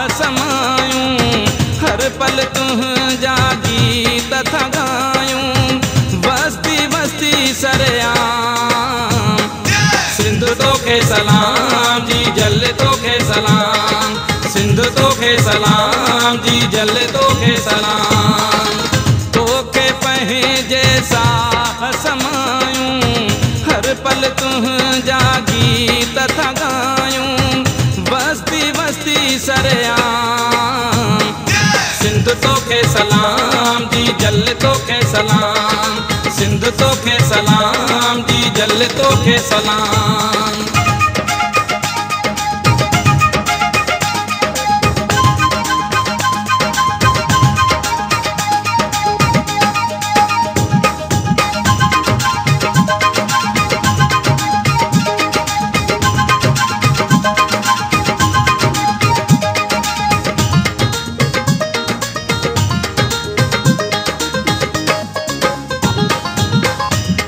समायूं, हर पल तुझा गीत था गायूं, बस्ती बस्ती सरेआम। सिंध तोखे सलाम जी जल तोखे सलाम, सिंध तोखे सलाम जी जल तोखे सलाम। तोखे पंहिंजे साह समायूं, हर पल तुझा गीत था गायूं, बस्ती बस्ती सरेआम। सिंध तोखे सलाम जी जल तोखे सलाम, सिंध तोखे सलाम जी जल तोखे सलाम।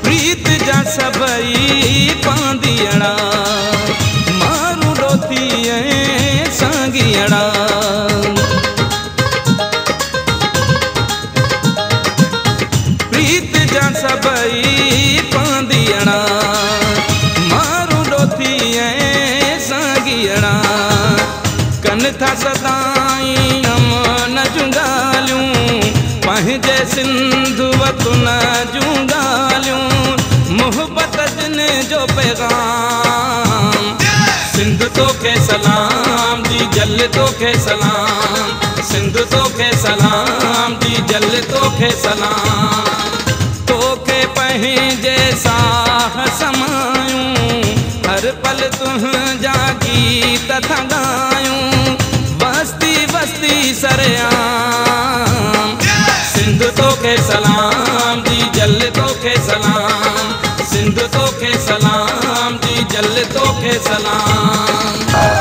प्रीत जा सबई पांदियड़ा, मारू डोथी सांगियड़ा। प्रीत जा सबई पांदियड़ा, मारू डोथी सांगियड़ा। कन था सदाई अमन जूं ॻाल्हियूं, पंहिंजे सिंध वतन जूं ॻाल्हियूं, मोहब्बत जिन जो पैगाम। सिंध तोखे सलाम जी जल तोखे सलाम, सिंध तोखे सलाम जी जल तोखे सलाम। तोखे पंहिंजे साह समायूं, हर पल तुझा गीत था गायूं, बस्ती बस्ती सरेआम। सिंध तोखे सलाम जी जल तोखे सलाम, सिंध तोखे सलाम जी जल तोखे सलाम।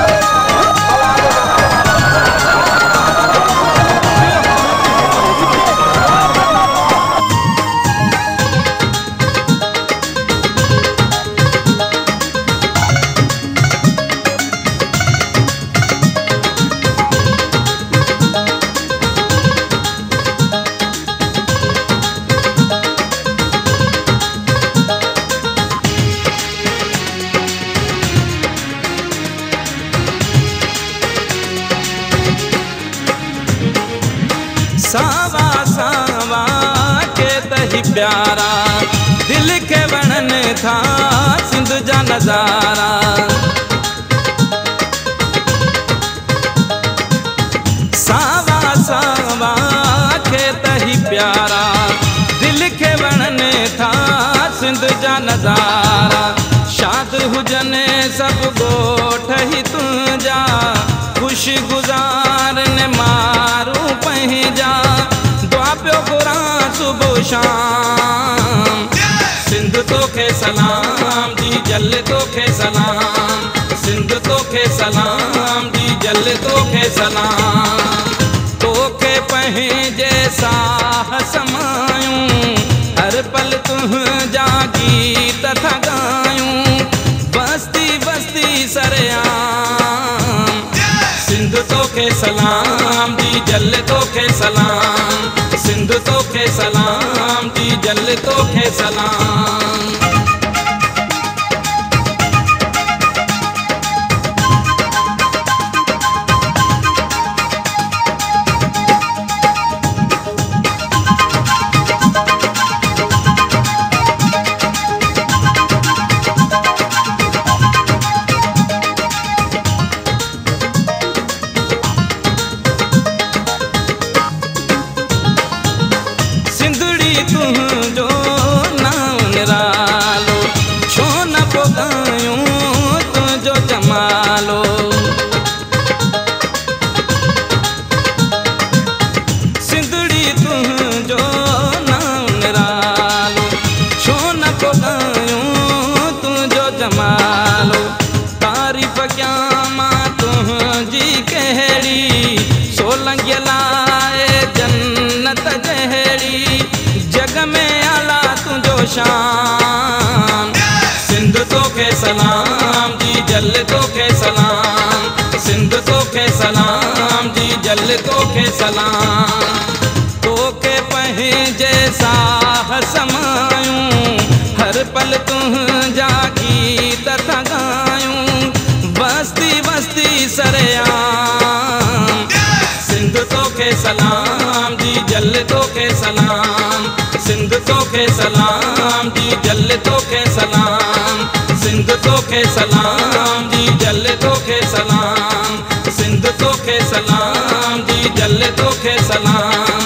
सावा सावा के तही प्यारा, दिल के वणन था सिंध जा नजारा। सावा सावा के तही प्यारा, दिल के वणन था सिंध जा नजारा। शाद हुजने सब गोठ ही तुझा, खुश गुजार ने मारू पंहिंजा, दुआ पियो घुरां सुबुह शाम। सिंध तोखे सलाम जी जल तोखे सलाम, सिंध तोखे सलाम जी जल तोखे सलाम। तोखे पंहिंजे साह समायूं, हर पल तुझा गीत था गायूं, बस्ती बस्ती सरेआम। सिंध तोखे सलाम जी जल तोखे सलाम, सिंध तोखे सलाम जी जल तोखे सलाम। तुझो नाम निरालो, छो न पोगायूं तुझो जमालो। सिंधड़ी तुझो नाम निरालो, छो न पोगायूं तुझो जमालो। तारीफ़ कयां मां तुझी कहिड़ी, सोलंगी लाए जन्नत जहिड़ी, जग में आला तुझो शान। सिंध तोखे सलाम जी जल तोखे सलाम, सिंध तोखे सलाम जल तोखे सलाम। तोखे पंहिंजे साह समायूं, हर पल तुंहिंजा गीत था ॻायूं, बस्ती बस्ती सरेआम। सिंध तोखे सलाम जी जल तोखे सलाम, सिंध तोखे सलाम जी जल तोखे सलाम, सिंध तोखे सलाम जी जल तोखे सलाम, सिंध तोखे सलाम जी जल तोखे सलाम,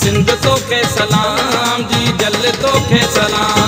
सिंध तोखे सलाम जी जल तोखे सलाम।